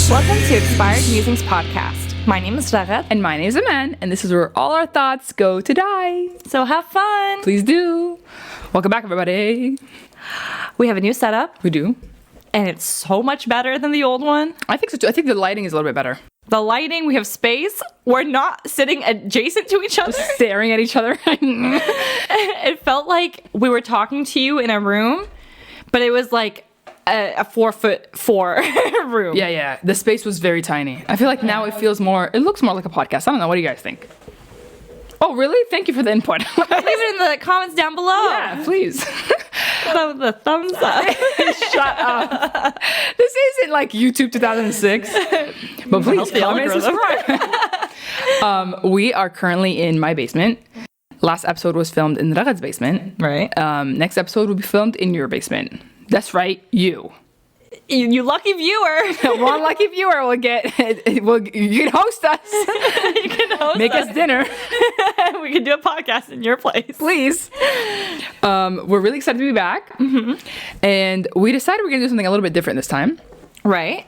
Welcome to Expired Musings podcast. My name is Ragat. And my name is Aman, and this is where all our thoughts go to die. So have fun. Please do. Welcome back, everybody. We have a new setup, We do. and it's so much better than the old one. I think so too. I think the lighting is a little bit better. The lighting, we have space. We're not sitting adjacent to each other. Staring at each other. It felt like we were talking to you in a room, but it was like a 4'4" room. Yeah. The space was very tiny. I feel like now it looks more like a podcast. I don't know. What do you guys think? Oh, really? Thank you for the input. Leave it in the comments down below. Yeah, please. The thumbs up. Shut up. This isn't like YouTube 2006. But please the comment and algorithm. subscribe. We are currently in my basement. Last episode was filmed in Ragad's basement. Right. Next episode will be filmed in your basement. That's right, you. You lucky viewer. One lucky viewer will get. You can host us. You can host Make us dinner, We can do a podcast in your place. please. We're really excited to be back, and we decided we're gonna do something a little bit different this time. Right.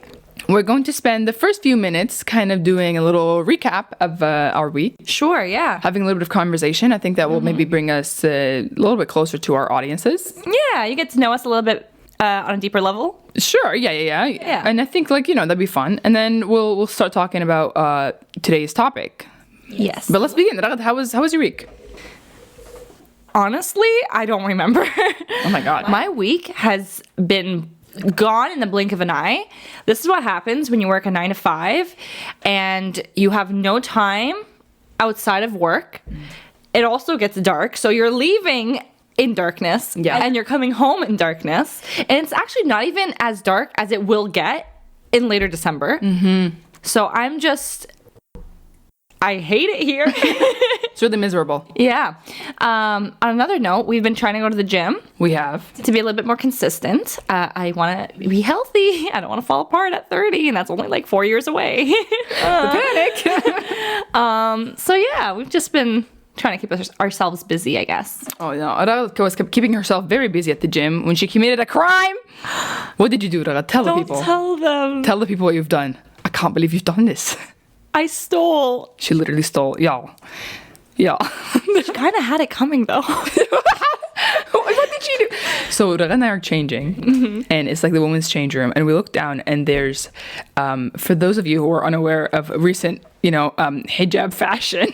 We're going to spend the first few minutes kind of doing a little recap of our week, Sure, yeah. having a little bit of conversation. I think that will maybe bring us a little bit closer to our audiences. Yeah, you get to know us a little bit on a deeper level. Sure, yeah. And I think that'd be fun. And then we'll start talking about today's topic. Yes. But let's begin. Ragad, how was your week? Honestly, I don't remember. Oh my God. My week has been gone in the blink of an eye. This is what happens when you work a 9 to 5 and you have no time outside of work. It also gets dark, so you're leaving in darkness, and you're coming home in darkness, and it's actually not even as dark as it will get in later December. So I hate it here. It's really miserable. Yeah. On another note, we've been trying to go to the gym We have. to be a little bit more consistent. I want to be healthy. I don't want to fall apart at 30, and that's only like 4 years away. The panic. So yeah, we've just been trying to keep ourselves busy, I guess. Oh no, Ragad was keeping herself very busy at the gym when she committed a crime. What did you do, Ragad? Tell the people. Tell them. Tell the people what you've done. I can't believe you've done this. I stole. She literally stole. Y'all. She kind of had it coming though. What did she do? So Ragad and I are changing, and it's like the women's change room, and we look down, and there's, for those of you who are unaware of recent, hijab fashion,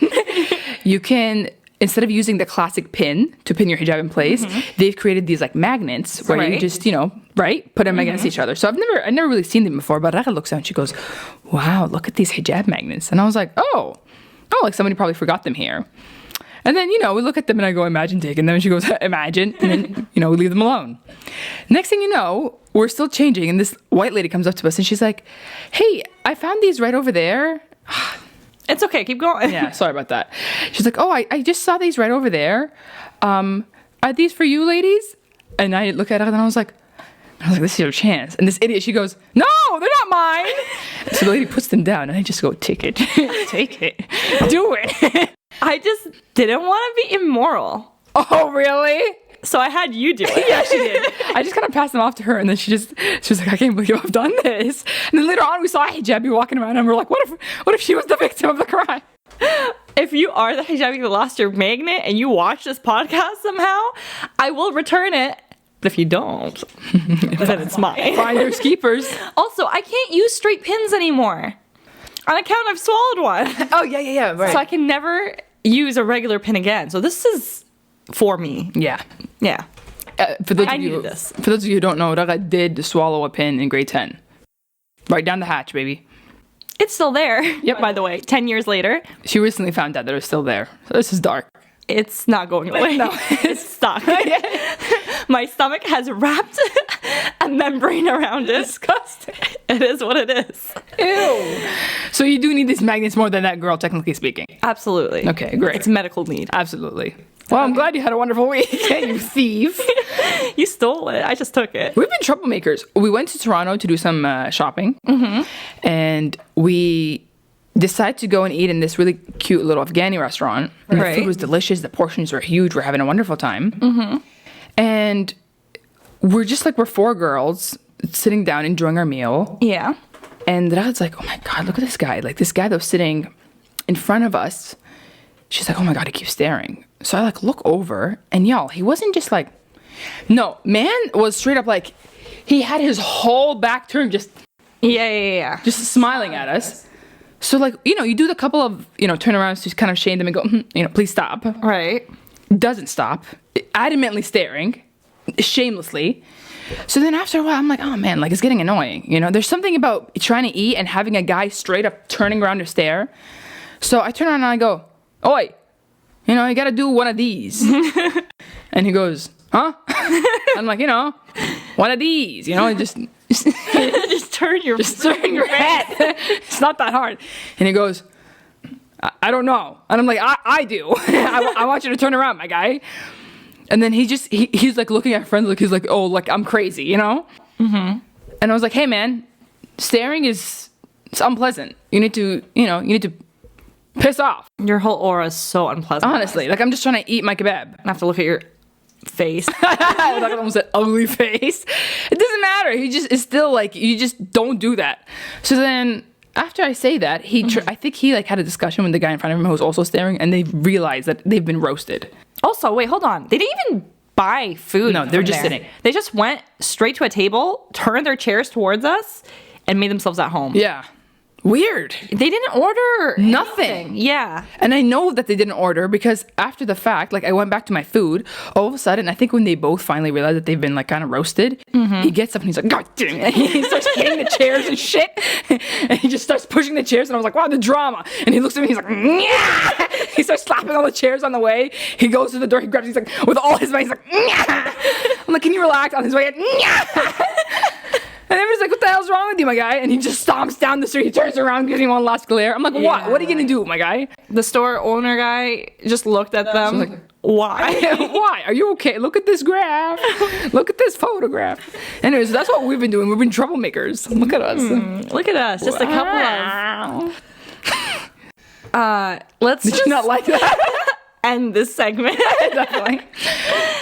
you can, instead of using the classic pin to pin your hijab in place, they've created these like magnets where you just, put them against each other. So I've never really seen them before, but Ragad looks down and she goes, wow, look at these hijab magnets. And I was like, oh, like somebody probably forgot them here. And then, we look at them and I go, imagine taking them. And she goes, imagine. And then, we leave them alone. Next thing you know, we're still changing. And this white lady comes up to us and she's like, hey, I found these right over there. It's okay, keep going. Yeah, sorry about that. She's like, oh, I just saw these right over there. Are these for you ladies? And I look at her and I was like, this is your chance. And this idiot, she goes, no, they're not mine. So the lady puts them down and I just go, take it. Take it. Do it. I just didn't want to be immoral. Oh, really? So I had you do it. Yeah, she did. I just kind of passed them off to her, and then she was like, I can't believe I've done this. And then later on, we saw a hijabi walking around, and we're like, what if she was the victim of the crime? If you are the hijabi who lost your magnet and you watch this podcast somehow, I will return it. But if you don't, then it's mine. Finders keepers. Also, I can't use straight pins anymore. On account I've swallowed one. Oh, yeah, right. So I can never use a regular pin again. So this is for me. Yeah. Yeah. For those I of you needed this. For those of you who don't know, Ragad did swallow a pin in grade 10. Right down the hatch, baby. It's still there. Yep. By the way, 10 years later, She recently found out that it was still there. So this is dark. it's not going away. No. It's stuck. My stomach has wrapped a membrane around it. Disgusting. It is what it is. Ew. So you do need these magnets more than that girl, technically speaking. Absolutely. Okay, great. It's medical need. Absolutely. Well, I'm glad you had a wonderful week, you thief. You stole it. I just took it. We've been troublemakers. We went to Toronto to do some shopping, and we decided to go and eat in this really cute little Afghani restaurant. And the food was delicious. The portions were huge. We're having a wonderful time. And we're just like, we're four girls sitting down enjoying our meal. Yeah. And Rad's like, oh my God, look at this guy. Like this guy that was sitting in front of us. She's like, oh my God, he keeps staring. So I like look over and y'all, he wasn't just like, no, man was straight up like, he had his whole back turned just just smiling at us. So like, you do the couple of, turnarounds to kind of shame them and go, please stop. Right. Doesn't stop. Adamantly staring. Shamelessly. So then after a while, I'm like, oh man, like it's getting annoying. There's something about trying to eat and having a guy straight up turning around to stare. So I turn around and I go, oi, you gotta do one of these. And he goes, huh? I'm like, one of these, just just turn your head. It's not that hard. And he goes, I don't know. And I'm like, I do. I want you to turn around, my guy. And then he's like looking at friends like he's like, oh, like I'm crazy, Mm-hmm. And I was like, hey man, staring it's unpleasant. You need to piss off. Your whole aura is so unpleasant. Honestly, like I'm just trying to eat my kebab. I have to look at your face. I almost said ugly face. It doesn't matter. He just is still like, you just don't do that. So then after I say that, I think he like had a discussion with the guy in front of him who was also staring, and they realized that they've been roasted. Also, wait, hold on. They didn't even buy food. No, they're just sitting. They just went straight to a table, turned their chairs towards us, and made themselves at home. Yeah. Weird. They didn't order nothing. Yeah. And I know that they didn't order because after the fact, like I went back to my food, all of a sudden, I think when they both finally realized that they've been like kind of roasted, he gets up and he's like, God dang it. He starts hitting the chairs and shit. And he just starts pushing the chairs. And I was like, wow, the drama. And he looks at me, he's like, yeah. He starts slapping all the chairs on the way. He goes to the door, he grabs, he's like, with all his might, he's like, yeah. I'm like, can you relax? On his way, yeah. And everybody's like, what the hell's wrong with you, my guy? And he just stomps down the street. He turns around, gives me one last glare. I'm like, what? What are you going to do, my guy? The store owner guy just looked at them. Like, why? Why? Are you okay? Look at this graph. Look at this photograph. Anyways, that's what we've been doing. We've been troublemakers. Look at us. Look at us. Just a couple of... let's Did you not like that? end this segment. Definitely.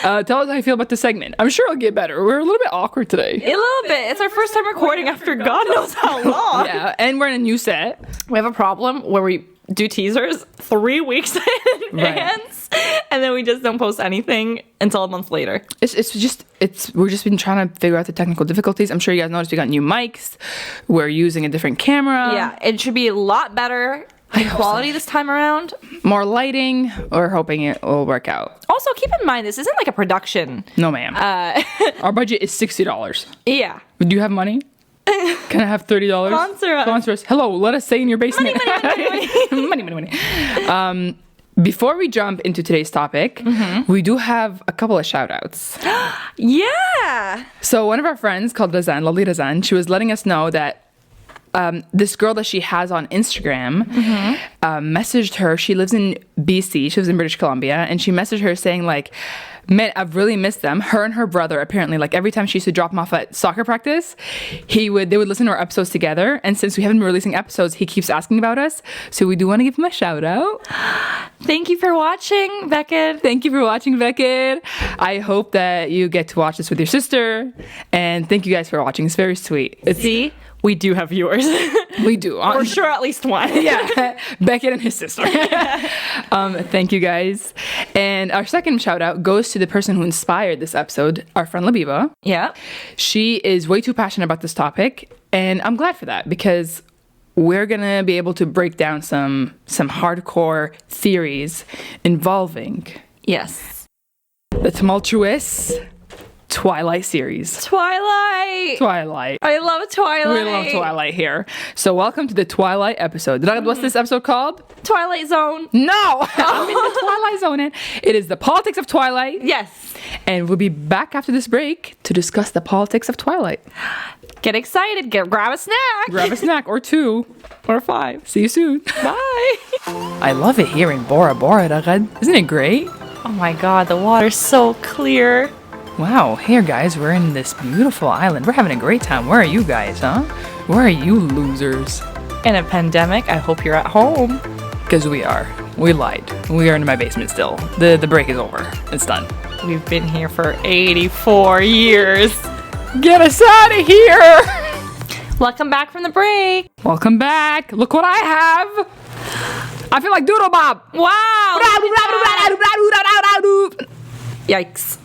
Tell us how you feel about the segment. I'm sure it'll get better. We're a little bit awkward today. A little bit. It's our first time recording after God knows how long. Yeah, and we're in a new set. We have a problem where we do teasers 3 weeks in advance, and then we just don't post anything until a month later. We're just been trying to figure out the technical difficulties. I'm sure you guys noticed we got new mics. We're using a different camera. Yeah, it should be a lot better quality this time around. More lighting. We're hoping it will work out. Also, keep in mind, this isn't like a production. No, ma'am. Our budget is $60. Yeah. Do you have money? Can I have $30? Sponsor us. Hello, let us stay in your basement. Money. Before we jump into today's topic, we do have a couple of shout outs. Yeah. So one of our friends called Razan, lovely Razan, she was letting us know that this girl that she has on Instagram messaged her. She lives in BC. She lives in British Columbia. And she messaged her saying like, man, I've really missed them. Her and her brother, apparently, like every time she used to drop him off at soccer practice, they would listen to our episodes together. And since we haven't been releasing episodes, he keeps asking about us. So we do want to give him a shout out. Thank you for watching, Beckett. Thank you for watching, Beckett. I hope that you get to watch this with your sister. And thank you guys for watching. It's very sweet. See? We do have viewers. We do. For sure, at least one. Yeah. Beckett and his sister. Thank you, guys. And our second shout out goes to the person who inspired this episode, our friend Labiba. Yeah. She is way too passionate about this topic. And I'm glad for that because we're going to be able to break down some hardcore theories involving Yes. the tumultuous Twilight series. Twilight. I love Twilight. We love Twilight here. So welcome to the Twilight episode. What's this episode called? Twilight Zone. No! I'm in the Twilight Zone. It is the politics of Twilight. Yes. And we'll be back after this break to discuss the politics of Twilight. Get excited. Grab a snack. Grab a snack or 2 or 5. See you soon. Bye. I love it here in Bora Bora, Ragad. Isn't it great? Oh my god, the water's so clear. Wow, here guys, we're in this beautiful island. We're having a great time. Where are you guys, huh? Where are you losers? In a pandemic, I hope you're at home. Because we are. We lied. We are in my basement still. The break is over. It's done. We've been here for 84 years. Get us out of here! Welcome back from the break. Welcome back. Look what I have. I feel like Doodle Bob. Wow. Yikes.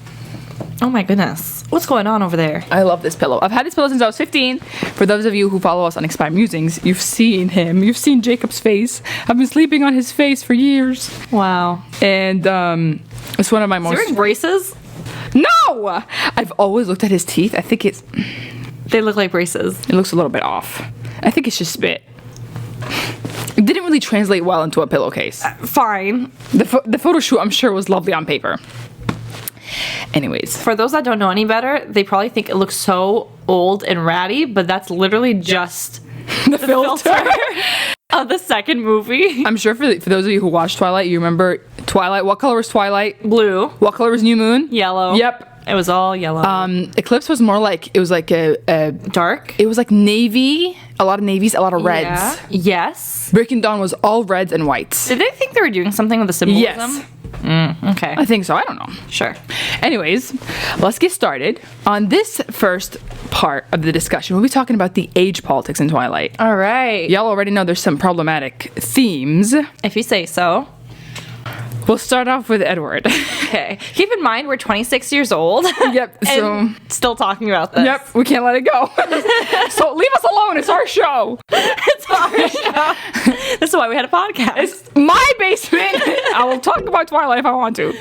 Oh my goodness. What's going on over there? I love this pillow. I've had this pillow since I was 15. For those of you who follow us on Expired Musings, you've seen him. You've seen Jacob's face. I've been sleeping on his face for years. Wow. And it's one of my most... Is he wearing braces? No! I've always looked at his teeth. I think They look like braces. it looks a little bit off. I think it's just spit. It didn't really translate well into a pillowcase. Fine. The photo shoot, I'm sure, was lovely on paper. Anyways. For those that don't know any better, they probably think it looks so old and ratty, but that's literally just the filter. of the second movie. I'm sure for those of you who watched Twilight, you remember Twilight. What color was Twilight? Blue. What color was New Moon? Yellow. Yep. It was all yellow. Eclipse was more like, it was like a dark. it was like navy, a lot of navies, a lot of reds. Yeah. Yes. Breaking Dawn was all reds and whites. Did they think they were doing something with the symbolism? Yes. Okay. I think so. I don't know. Sure. Anyways, let's get started. On this first part of the discussion, we'll be talking about the age politics in Twilight. All right. Y'all already know there's some problematic themes. If you say so. We'll start off with Edward. Okay. Keep in mind, we're 26 years old. Yep. And still talking about this. Yep, we can't let it go. So leave us alone. It's our show. It's our show. This is why we had a podcast. It's my basement. I will talk about Twilight if I want to.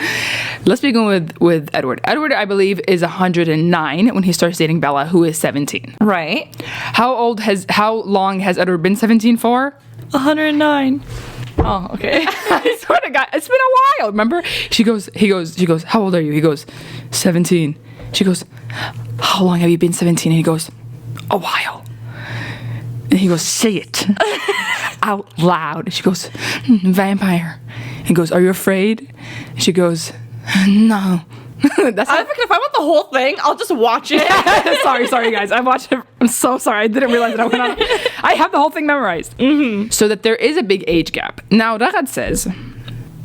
Let's begin with Edward. Edward, I believe, is 109 when he starts dating Bella, who is 17. Right. How long has Edward been 17 for? 109. Oh, okay. I swear to God, it's been a while. Remember? She goes, how old are you? He goes, 17. She goes, how long have you been 17? And he goes, a while. And he goes, say it out loud. And she goes, vampire. And he goes, are you afraid? And she goes, no. That's I think if I want the whole thing, I'll just watch it. sorry guys, I watched it. I'm so sorry, I didn't realize that I went on. I have the whole thing memorized. So that there is a big age gap. Now Ragad says,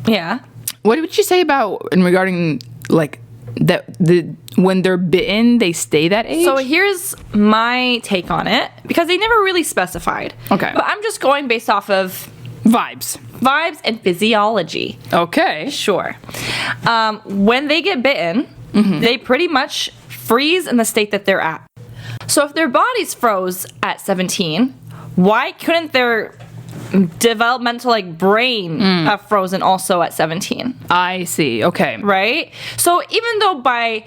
Yeah. what would you say about in regarding like the when they're bitten they stay that age? So here's my take on it, because they never really specified. Okay. But I'm just going based off of vibes and physiology. Okay. Sure. When they get bitten, they pretty much freeze in the state that they're at. So if their bodies froze at 17, why couldn't their developmental brain have frozen also at 17? I see. Okay. Right? So even though by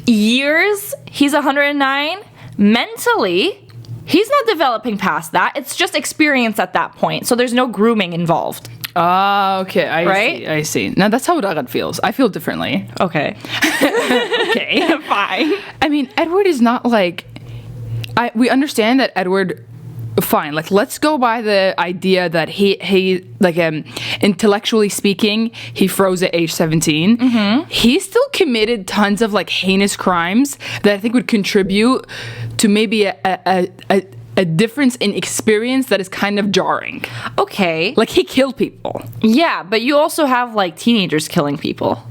years he's 109, mentally he's not developing past that. It's just experience at that point. So there's no grooming involved. Okay. I see. Now that's how Ragad feels. I feel differently. Okay. Okay. Fine. I mean, Edward is not like... we understand that Edward... Fine, let's go by the idea that he intellectually speaking, he froze at age 17. He still committed tons of heinous crimes that I think would contribute to maybe a difference in experience that is kind of jarring. Okay. He killed people. Yeah, but you also have teenagers killing people.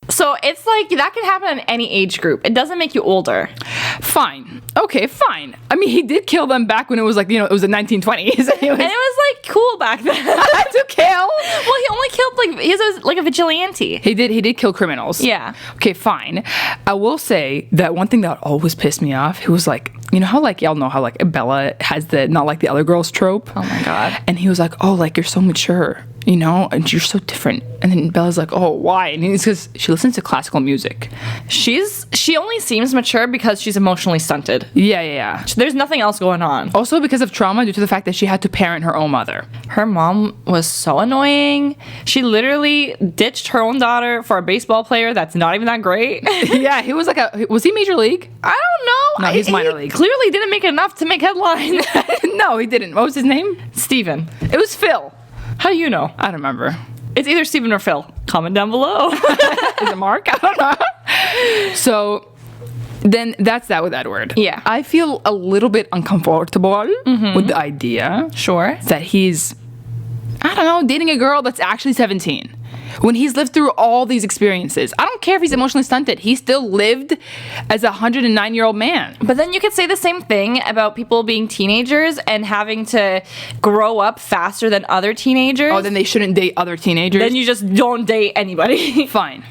So it's that can happen in any age group. It doesn't make you older. Fine. Okay, fine. I mean, he did kill them back when it was it was the 1920s. And it was cool back then. To kill. Well, he only killed he was a vigilante. He did kill criminals. Yeah. Okay, fine. I will say that one thing that always pissed me off, he was you know how y'all know how Bella has the not like the other girls trope? Oh my God. And he was like, oh, you're so mature, you know, and you're so different. And then Bella's like, oh, why? And it's because she listens to classical music. She only seems mature because she's emotionally stunted. Yeah. There's nothing else going on. Also because of trauma due to the fact that she had to parent her own mother. Her mom was so annoying. She literally ditched her own daughter for a baseball player that's not even that great. Yeah, he was was he major league? I don't know. No, he's minor league. Clearly didn't make enough to make headlines. No, he didn't. What was his name? Steven. It was Phil. How do you know? I don't remember. It's either Steven or Phil. Comment down below. Is it Mark? I don't know. So then that's that with Edward. Yeah. I feel a little bit uncomfortable with the idea Sure. that he's, I don't know, dating a girl that's actually 17. when he's lived through all these experiences? I don't care if he's emotionally stunted. He still lived as a 109-year-old man. But then you could say the same thing about people being teenagers and having to grow up faster than other teenagers. Oh, then they shouldn't date other teenagers? Then you just don't date anybody. Fine.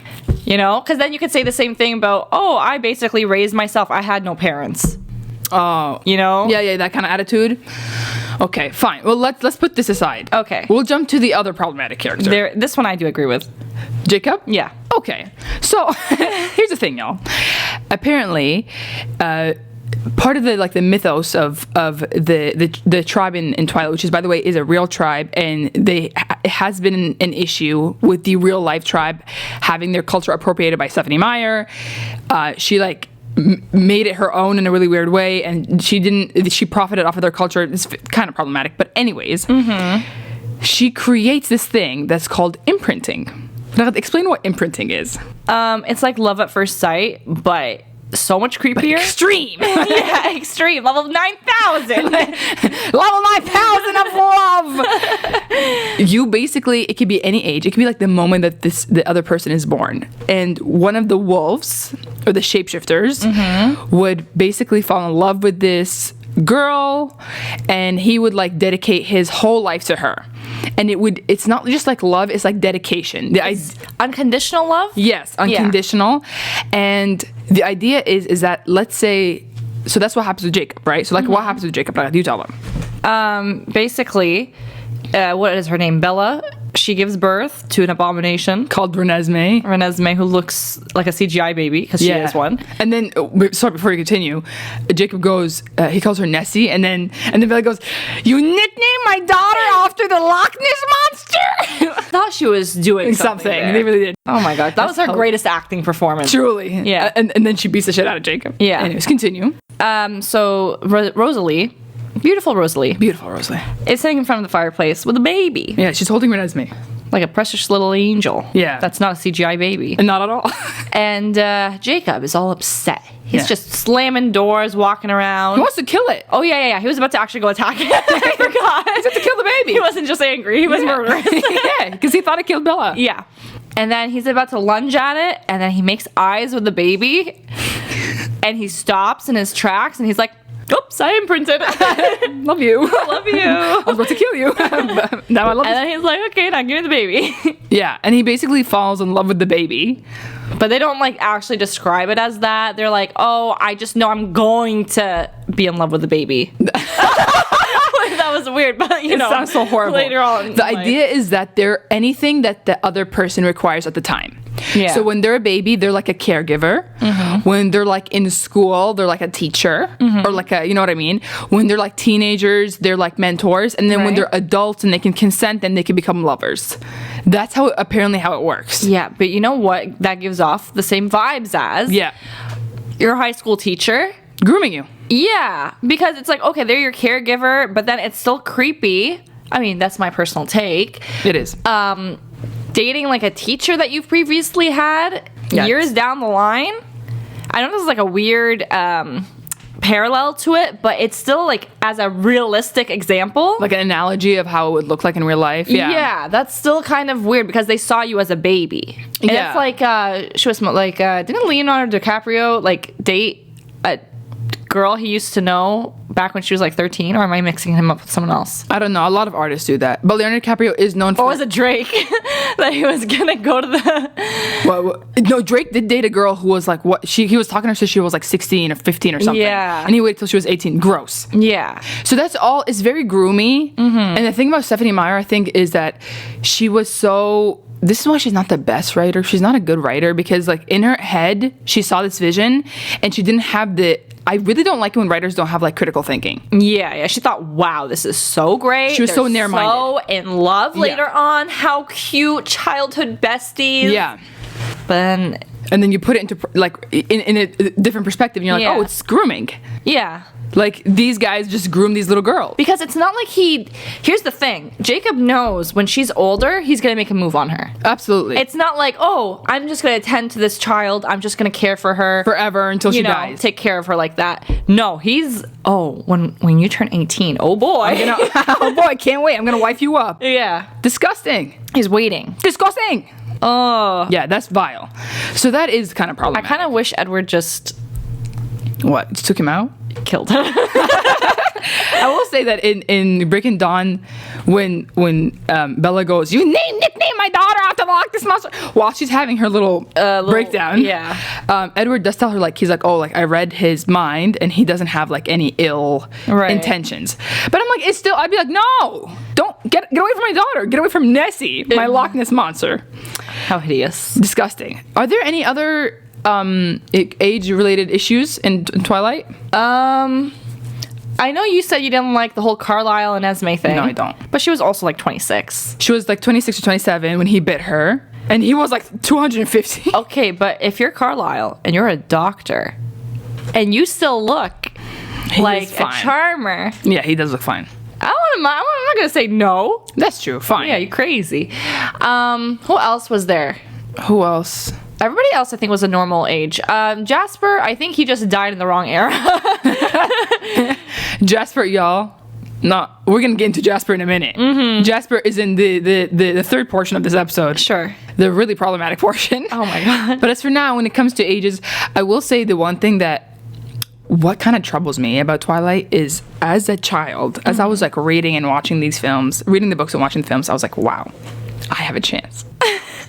You know? Because then you could say the same thing about, oh, I basically raised myself. I had no parents. Oh. You know? Yeah, that kind of attitude. Okay, fine. Well, let's put this aside. Okay. We'll jump to the other problematic character. This one I do agree with. Jacob? Yeah. Okay. So, here's the thing, y'all. Apparently, part of the mythos of the tribe in Twilight, which is, by the way, is a real tribe, and it has been an issue with the real life tribe having their culture appropriated by Stephanie Meyer. She made it her own in a really weird way, and she profited off of their culture. It's kind of problematic, but anyways, she creates this thing that's called imprinting. Now, explain what imprinting is. It's like love at first sight, but so much creepier. Extreme. Yeah, extreme. Level 9,000. Level 9,000 of love. You basically, it could be any age. It could be like the moment that the other person is born. And one of the wolves, or the shapeshifters, would basically fall in love with this girl, and he would dedicate his whole life to her. And it's not just like love, it's like dedication. Unconditional love? Yes, unconditional. Yeah. And the idea is that, let's say, so that's what happens with Jacob, right? So what happens with Jacob? You tell them. Basically, what is her name? Bella. She gives birth to an abomination called Renesmee, who looks like a CGI baby because she is one. And then, sorry, before you continue, Jacob goes, he calls her Nessie, and then Bella goes, "You nicknamed my daughter after the Loch Ness monster." I thought she was doing something. They really did. Oh my god, that was her greatest acting performance. Truly, yeah. And then she beats the shit out of Jacob. Yeah. Anyways, continue. So Rosalie. Beautiful Rosalie. Is sitting in front of the fireplace with a baby. Yeah, she's holding Renesmee. Like a precious little angel. Yeah. That's not a CGI baby. Not at all. And Jacob is all upset. He's just slamming doors, walking around. He wants to kill it. Oh, yeah. He was about to actually go attack it. I forgot. He's about to kill the baby. He wasn't just angry. He was murderous. Yeah, because he thought it killed Bella. Yeah. And then he's about to lunge at it, and then he makes eyes with the baby, and he stops in his tracks, and he's like, "Oops, I imprinted." Love you. Love you. I was about to kill you. Now I love you. And then he's like, "Okay, now give me the baby." Yeah, and he basically falls in love with the baby. But they don't actually describe it as that. They're like, "Oh, I just know I'm going to be in love with the baby." That was weird, but it sounds so horrible. Later on, the idea is that they're anything that the other person requires at the time. Yeah. So when they're a baby, they're like a caregiver. When they're in school, they're like a teacher, or you know what I mean? When they're teenagers, they're like mentors, and then when they're adults and they can consent, then they can become lovers. That's apparently how it works. Yeah, but you know what? That gives off the same vibes as your high school teacher grooming you. Yeah, because it's like, okay, they're your caregiver, but then it's still creepy. I mean, that's my personal take. It is. Dating a teacher that you've previously had years down the line. I know this is a weird parallel to it, but it's still as a realistic example. Like an analogy of how it would look like in real life. Yeah, that's still kind of weird because they saw you as a baby. And it's she was didn't Leonardo DiCaprio date a girl he used to know back when she was 13, or am I mixing him up with someone else? I don't know. A lot of artists do that. But Leonardo DiCaprio is known for... Or was it Drake? That he was gonna go to the... Well, no, Drake did date a girl who was he was talking to her since she was 16 or 15 or something. Yeah. And he waited till she was 18. Gross. Yeah. So that's all. It's very groomy. And the thing about Stephanie Meyer, I think, is that she was so... This is why she's not the best writer. She's not a good writer because in her head, she saw this vision and she didn't have the... I really don't like it when writers don't have critical thinking. Yeah. She thought, wow, this is so great. She was so narrow-minded. So in love later on. How cute, childhood besties. Yeah. But and then you put it into in a different perspective and you're like, oh, it's grooming. Yeah. These guys just groom these little girls. Because it's not here's the thing. Jacob knows when she's older, he's going to make a move on her. Absolutely. It's not oh, I'm just going to attend to this child. I'm just going to care for her. Forever until she dies. Take care of her like that. No, he's, when you turn 18, oh boy. Oh boy, can't wait. I'm going to wife you up. Yeah. Disgusting. He's waiting. Disgusting. Oh. Yeah, that's vile. So that is kind of I problematic. kind of wish Edward just What? Just took him out? killed him. I will say that in Breaking Dawn, when Bella goes, you nickname my daughter after Loch this monster, while she's having her little breakdown, Edward does tell her, like, he's like, oh, like, I read his mind and he doesn't have like any ill intentions. But I'm like, it's still, I'd be like, no, don't get away from my daughter, get away from Nessie, my Loch Ness monster. How hideous. Disgusting. Are there any other age-related issues in Twilight? I know you said you didn't like the whole Carlisle and Esme thing. No, I don't. But she was also like 26. She was like 26 or 27 when he bit her, and he was like 250. Okay, but if you're Carlisle and you're a doctor and you still look like a charmer, Yeah, he does look fine. I'm not gonna say no. That's true. Fine. Yeah, you're crazy. Who else was there? Who else? Everybody else, I think, was a normal age. Jasper, I think he just died in the wrong era. Jasper, y'all. No, we're gonna get into Jasper in a minute. Jasper is in the third portion of this episode. Sure. The really problematic portion. Oh my god. But as for now, when it comes to ages, I will say the one thing that what kind of troubles me about Twilight is, as a child, as I was like reading and watching these films, reading the books and watching the films, I was like, wow, I have a chance.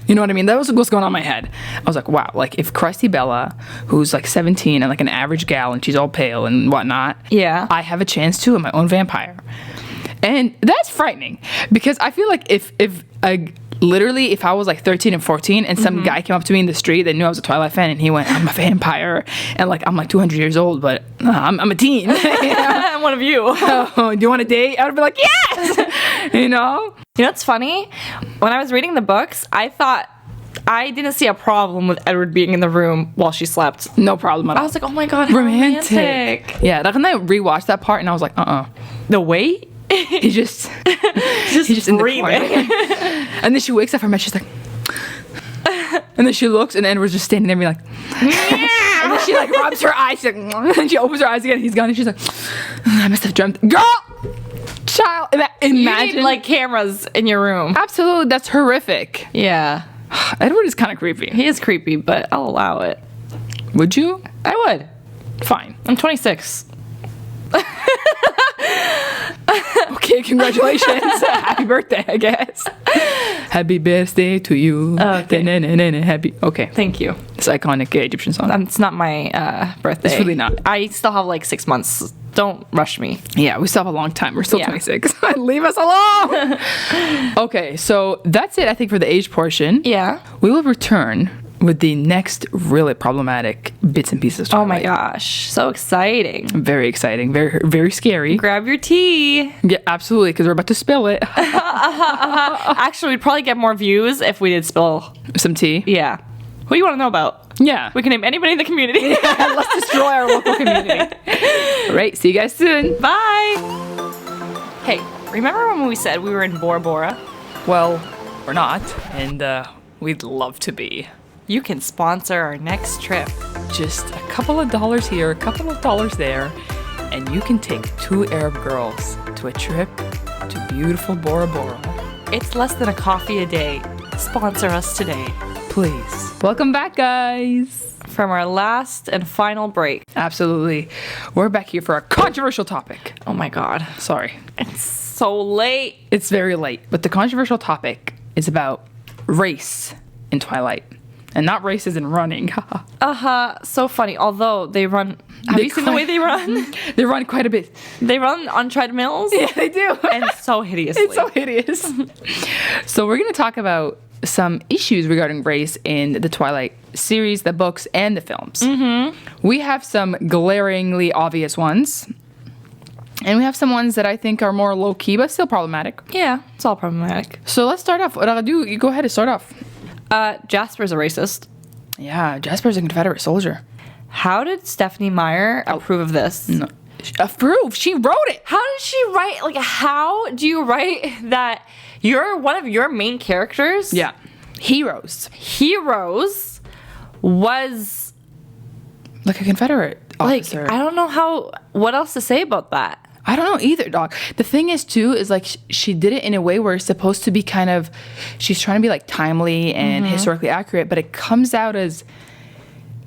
You know what I mean? That was what's going on in my head. I was like, wow, like if Krusty Bella, who's like 17 and like an average gal and she's all pale and whatnot, Yeah. I have a chance too in my own vampire. And that's frightening because I feel like if I was like 13 and 14 and some guy came up to me in the street that knew I was a Twilight fan and he went, I'm a vampire, and like I'm like 200 years old, but I'm a teen. You know? I'm one of you. Oh, do you want a date? I would be like, yes. You know? You know what's funny? When I was reading the books, I thought I didn't see a problem with Edward being in the room while she slept. No problem at all. I was like, oh my god, how romantic. Yeah, like when I rewatched that part and I was like, The weight? He's just in the breathing. corner. And then she wakes up from bed, she's like, and then she looks and Edward's just standing there being like, and then she like rubs her eyes, she's like, and she opens her eyes again and he's gone and she's like, I must have dreamt. Girl! Child, imagine. You need like cameras in your room. Absolutely, that's horrific. Yeah. Edward is kind of creepy. He is creepy, but I'll allow it. Would you? I would. Fine. I'm 26. Okay, congratulations. Happy birthday, I guess. Happy birthday to you. Okay. Happy. Okay. Thank you. It's iconic Egyptian song. It's not my birthday. It's really not. I still have like 6 months. Don't rush me. Yeah, we still have a long time. We're still Yeah. 26. Leave us alone. Okay, so that's it, I think, for the age portion. Yeah. We will return with the next really problematic bits and pieces. Oh my gosh. So exciting. Very exciting. Very, very scary. Grab your tea. Yeah, absolutely, because we're about to spill it. Actually, we'd probably get more views if we did spill. Some tea. Yeah. Who do you want to know about? Yeah. We can name anybody in the community. Let's destroy our local community. All right, see you guys soon. Bye. Hey, remember when we said we were in Bora Bora? Well, we're not, and we'd love to be. You can sponsor our next trip. Just a couple of dollars here, a couple of dollars there, and you can take 2 Arab girls to a trip to beautiful Bora Bora. It's less than a coffee a day. Sponsor us today. Please. Welcome back, guys. From our last and final break. Absolutely. We're back here for a controversial topic. Oh my god. Sorry. It's so late. It's very late, but the controversial topic is about race in Twilight. And not race as in running. So funny. Although they run. Have you seen the way they run? They run quite a bit. They run on treadmills. Yeah, they do. And so hideously. It's so hideous. So we're going to talk about some issues regarding race in the Twilight series, the books, and the films. We have some glaringly obvious ones. And we have some ones that I think are more low-key, but still problematic. Yeah, it's all problematic. So let's start off. Radu, you go ahead and start off. Jasper's a racist. Yeah, Jasper's a Confederate soldier. How did Stephanie Meyer approve of this? No. Approve? She wrote it. How did she write? Like, how do you write that you're one of your main characters? Yeah. Heroes was like a Confederate officer. like, I don't know what else to say about that. I don't know either, dog. The thing is, too, is like she did it in a way where it's supposed to be kind of, she's trying to be like timely and historically accurate, but it comes out as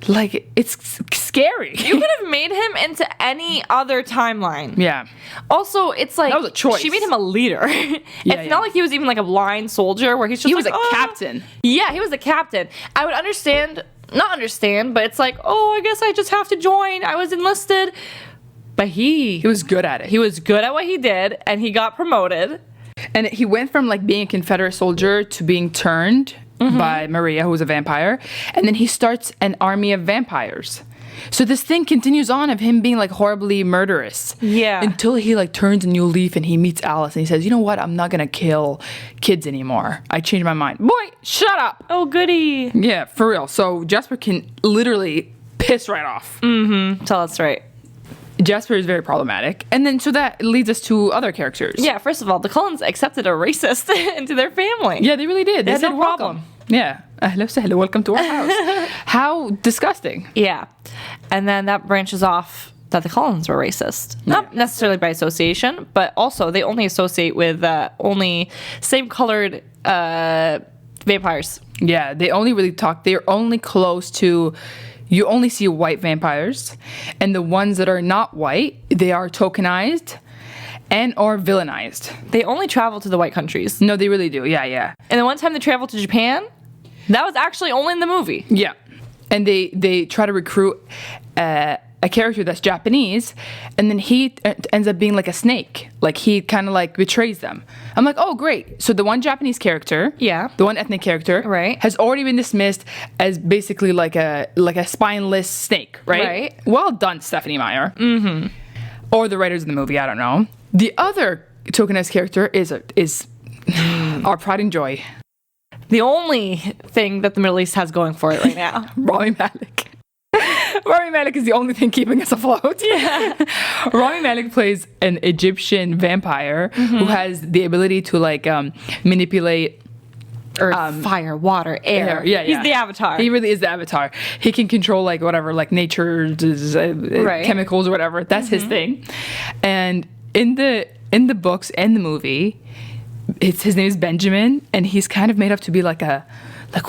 like it's scary. You could have made him into any other timeline. Yeah. Also, it's like that was a choice. She made him a leader. It's not like he was even like a blind soldier where he's just he like, was a captain. Yeah, he was a captain. I would not understand, but it's like, oh, I guess I just have to join. I was enlisted. But he was good at it. He was good at what he did, and he got promoted. And he went from like being a Confederate soldier to being turned by Maria, who was a vampire. And then he starts an army of vampires. So this thing continues on of him being like horribly murderous. Yeah. Until he like turns a new leaf and he meets Alice and he says, you know what? I'm not going to kill kids anymore. I changed my mind. Boy, shut up. Oh, goody. Yeah, for real. So Jasper can literally piss right off. So that's right. Jasper is very problematic. And then so that leads us to other characters. Yeah, first of all, the Cullens accepted a racist into their family. Yeah, they really did. They had said no welcome. problem. Yeah. Ahla sahla, welcome to our house. How disgusting. Yeah. And then that branches off that the Cullens were racist. Not necessarily by association, but also they only associate with only same-colored vampires. Yeah, they only really talk. They're only close to... You only see white vampires, and the ones that are not white, they are tokenized and or villainized. They only travel to the white countries. No, they really do. Yeah, yeah. And the one time they traveled to Japan, that was actually only in the movie. Yeah. And they try to recruit a character that's Japanese, and then he ends up being like a snake. Like he kind of like betrays them. I'm like, oh great. So the one Japanese character, yeah, the one ethnic character, right, has already been dismissed as basically like a spineless snake, right? Right. Well done, Stephanie Meyer. Mm-hmm. Or the writers of the movie. I don't know. The other tokenized character is our pride and joy. The only thing that the Middle East has going for it right now. Rami Malek. Rami Malek is the only thing keeping us afloat. Yeah. Rami Malek plays an Egyptian vampire who has the ability to like manipulate earth, fire, water, air. Yeah, He's the Avatar. He really is the Avatar. He can control like whatever, like nature's chemicals or whatever. That's his thing. And in the books and the movie, his name is Benjamin, and he's kind of made up to be like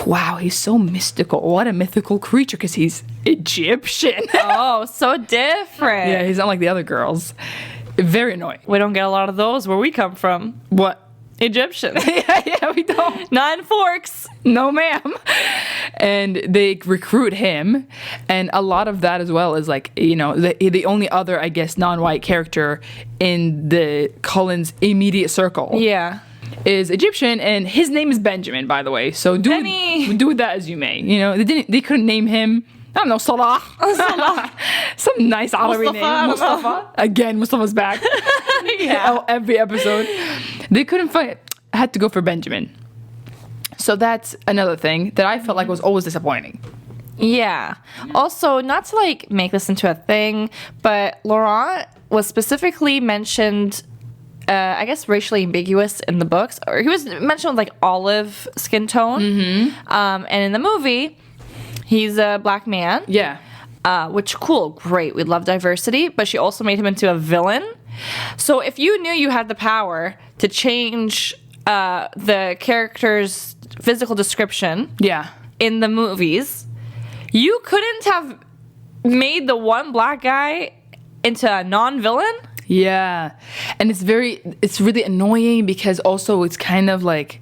wow, he's so mystical. What a mythical creature, because he's Egyptian. Oh, so different. Yeah, he's not like the other girls. Very annoying. We don't get a lot of those where we come from. What? Egyptian. yeah, we don't. Nine forks. No, ma'am. And they recruit him, and a lot of that as well is like, you know, the only other, I guess, non-white character in the Cullens' immediate circle. Yeah. Is Egyptian, and his name is Benjamin, by the way. So do with that as you may. You know, they couldn't name him, I don't know, Salah. Some nice Arabic name. Mustafa. Again, Mustafa's back. Yeah. Every episode. They couldn't find it. Had to go for Benjamin. So that's another thing that I felt like was always disappointing. Yeah. Also, not to like make this into a thing, but Laurent was specifically mentioned, I guess, racially ambiguous in the books, or he was mentioned with like olive skin tone. And in the movie, he's a black man. Yeah. Which, cool, great. We love diversity, but she also made him into a villain. So if you knew you had the power to change the character's physical description in the movies, you couldn't have made the one black guy into a non-villain? Yeah. And it's really annoying because also it's kind of like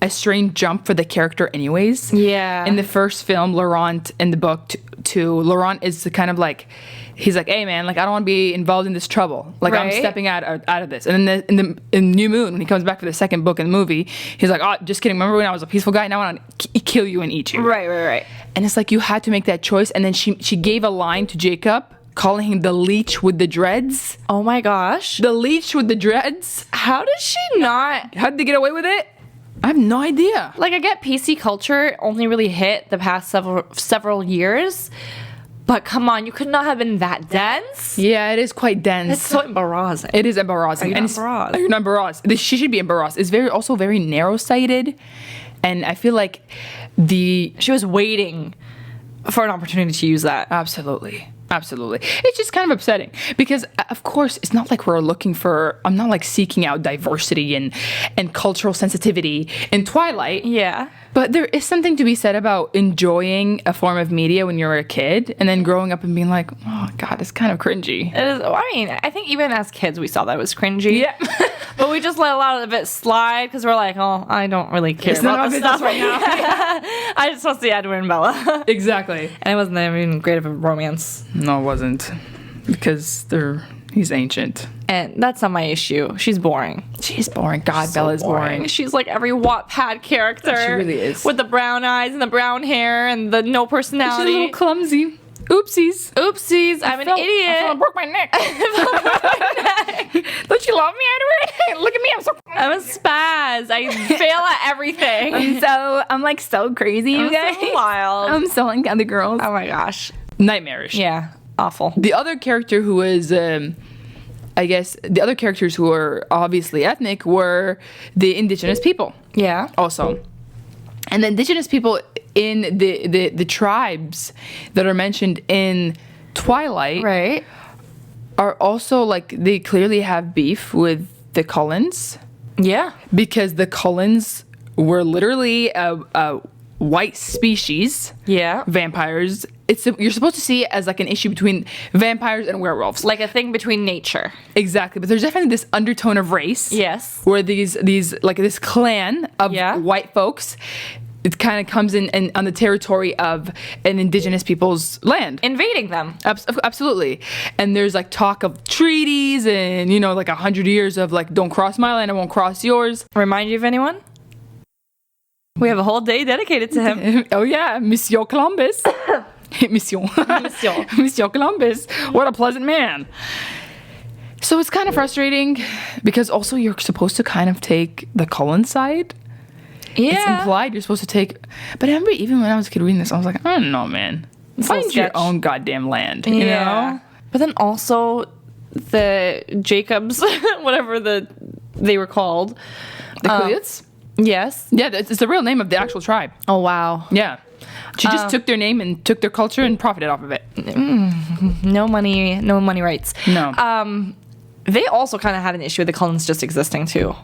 a strange jump for the character anyways. Yeah. In the first film, Laurent, in the book too, Laurent is kind of like, he's like, hey man, like I don't want to be involved in this trouble. Like I'm stepping out of this. And then in New Moon, when he comes back for the second book in the movie, he's like, oh, just kidding. Remember when I was a peaceful guy? Now I want to kill you and eat you. Right. And it's like you had to make that choice. And then she gave a line to Jacob, calling him the leech with the dreads. Oh my gosh. The leech with the dreads. How did she not? How did they get away with it? I have no idea. Like, I get PC culture only really hit the past several years, but come on, you could not have been that dense. Yeah, it is quite dense. It's so embarrassing. It is embarrassing. Are you not embarrassed? You're not embarrassed. She should be embarrassed. It's also very narrow-sighted, and I feel like she was waiting for an opportunity to use that. Absolutely. It's just kind of upsetting because, of course, it's not like I'm not like seeking out diversity and cultural sensitivity in Twilight. Yeah. But there is something to be said about enjoying a form of media when you're a kid and then growing up and being like, oh, God, it's kind of cringy. It is. I mean, I think even as kids, we saw that it was cringy. Yeah. But we just let a lot of it slide because we're like, oh, I don't really care It's not about our this business stuff right now. I just want to see Edward and Bella. Exactly. And it wasn't even great of a romance. No, it wasn't. Because he's ancient. And that's not my issue. She's boring. She's boring. God, Bella's boring. She's like every Wattpad character. She really is. With the brown eyes and the brown hair and the no She's a personality. little clumsy. Oopsies. I'm an idiot. I broke my neck. Don't you love me, Edward? Look at me. I'm a spaz. I fail at everything. I'm like so crazy, you guys. So wild. I'm so like other girls. Oh my gosh. Nightmarish. Yeah. Awful. The other character who was, I guess, the other characters who were obviously ethnic were the indigenous people. Yeah. Also. And the indigenous people in the tribes that are mentioned in Twilight Right. are also like, they clearly have beef with the Cullens Yeah. because the Cullens were literally a white species. Yeah. Vampires. You're supposed to see it as like an issue between vampires and werewolves. Like a thing between nature. Exactly, but there's definitely this undertone of race. Yes. Where these like this clan of Yeah. white folks, it kind of comes in on the territory of an indigenous people's land. Invading them. Absolutely. And there's like talk of treaties and, like 100 years of like, don't cross my land, I won't cross yours. Remind you of anyone? We have a whole day dedicated to him. Oh yeah, Monsieur Columbus. Monsieur Columbus. What a pleasant man. So it's kind of frustrating because also you're supposed to kind of take the Cullen side. Yeah. It's implied you're supposed to take. But I remember even when I was a kid reading this, I was like, I don't know, man. Find your sketch. own goddamn land. You know? But then also the Jacobs, whatever they were called. The Quileutes? Yes. Yeah, it's the real name of the actual tribe. Oh wow. Yeah. She just took their name and took their culture and profited off of it. No money rights. No. They also kind of had an issue with the Cullens just existing too.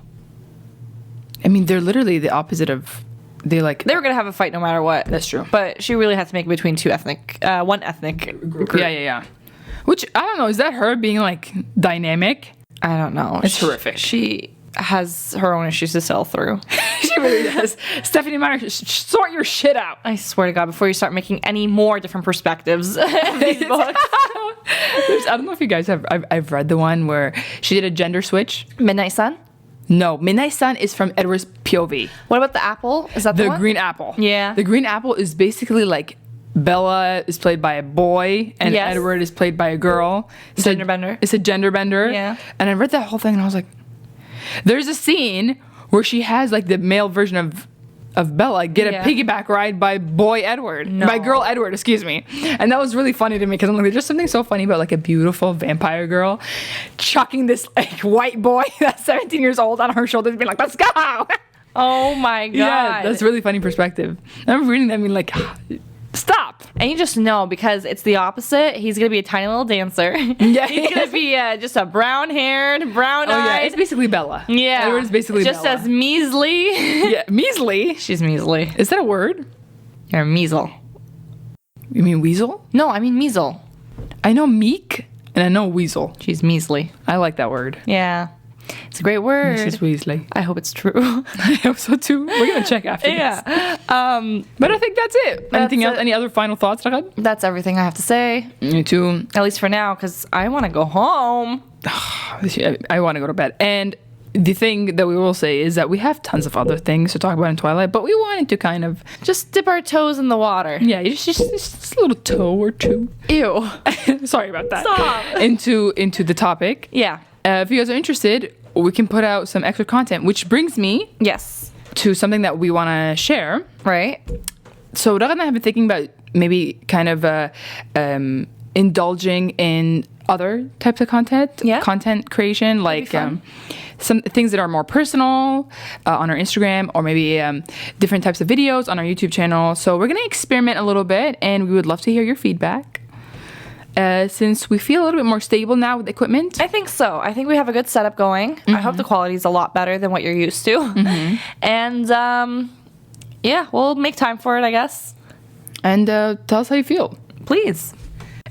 I mean, they're literally the opposite of. They were gonna have a fight no matter what. That's true. But she really had to make it between one ethnic group. Yeah. Which I don't know. Is that her being like dynamic? I don't know. It's horrific. She has her own issues to sell through. She really does. Stephanie Meyer, sort your shit out. I swear to God, before you start making any more different perspectives of these books. I don't know if you guys have. I've read the one where she did a gender switch. Midnight Sun? No, Midnight Sun is from Edward's POV. What about the apple? Is that the one? green apple? Yeah. The green apple is basically like Bella is played by a boy and Yes. Edward is played by a girl. Gender bender. It's a gender bender. Yeah. And I read that whole thing and I was like, there's a scene where she has like the male version of Bella get a piggyback ride by boy Edward. No. By girl Edward, excuse me. And that was really funny to me because I'm like, there's just something so funny about like a beautiful vampire girl chucking this like white boy that's 17 years old on her shoulders being like, let's go. Oh my God. Yeah, that's a really funny perspective. I'm reading that and being like, stop. And you just know because it's the opposite. He's going to be a tiny little dancer. Yeah. He's going to be just a brown-haired, brown-eyed. Oh yeah, it's basically Bella. Yeah. Edward's basically just Bella. as measly. Yeah, measly. She's measly. Is that a word? You're a measle. You mean weasel? No, I mean measle. I know meek and I know weasel. She's measly. I like that word. Yeah. It's a great word. Mrs. Weasley. I hope it's true. I hope so too. We're gonna check after this. Yeah. But I think that's it. Anything else? it. Any other final thoughts, Ragad? That's everything I have to say. Me too. At least for now, because I want to go home. I want to go to bed. And the thing that we will say is that we have tons of other things to talk about in Twilight, but we wanted to kind of Just dip our toes in the water. yeah, just a little toe or two. Ew. Sorry about that. Stop. Into the topic. Yeah. If you guys are interested, we can put out some extra content, which brings me Yes. to something that we want to share. Right? So Ragad and I have been thinking about maybe kind of indulging in other types of content creation, like some things that are more personal on our Instagram, or maybe different types of videos on our YouTube channel. So we're gonna experiment a little bit, and we would love to hear your feedback. Since we feel a little bit more stable now with equipment. I think so. I think we have a good setup going. I hope the quality is a lot better than what you're used to. And yeah, we'll make time for it, I guess. And tell us how you feel. Please.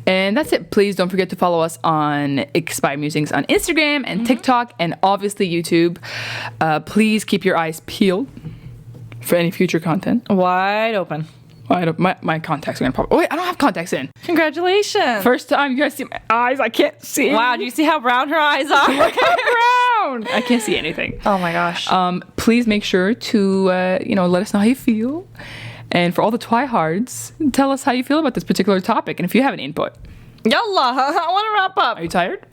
And that's it. Please don't forget to follow us on Expired Musings on Instagram and TikTok, and obviously YouTube. Please keep your eyes peeled for any future content. Wide open. My contacts are gonna pop. Oh wait, I don't have contacts in. Congratulations. First time you guys see my eyes. I can't see. Wow, do you see how brown her eyes are? Look how brown. I can't see anything. Oh my gosh. Please make sure to let us know how you feel. And for all the twihards, tell us how you feel about this particular topic, and if you have an input. Yalla, I want to wrap up. Are you tired?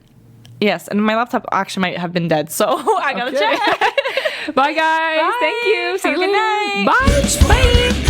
Yes, and my laptop actually might have been dead, so I gotta check. Bye guys. Bye. Thank you. See Have you a good later. night. Bye. Bye.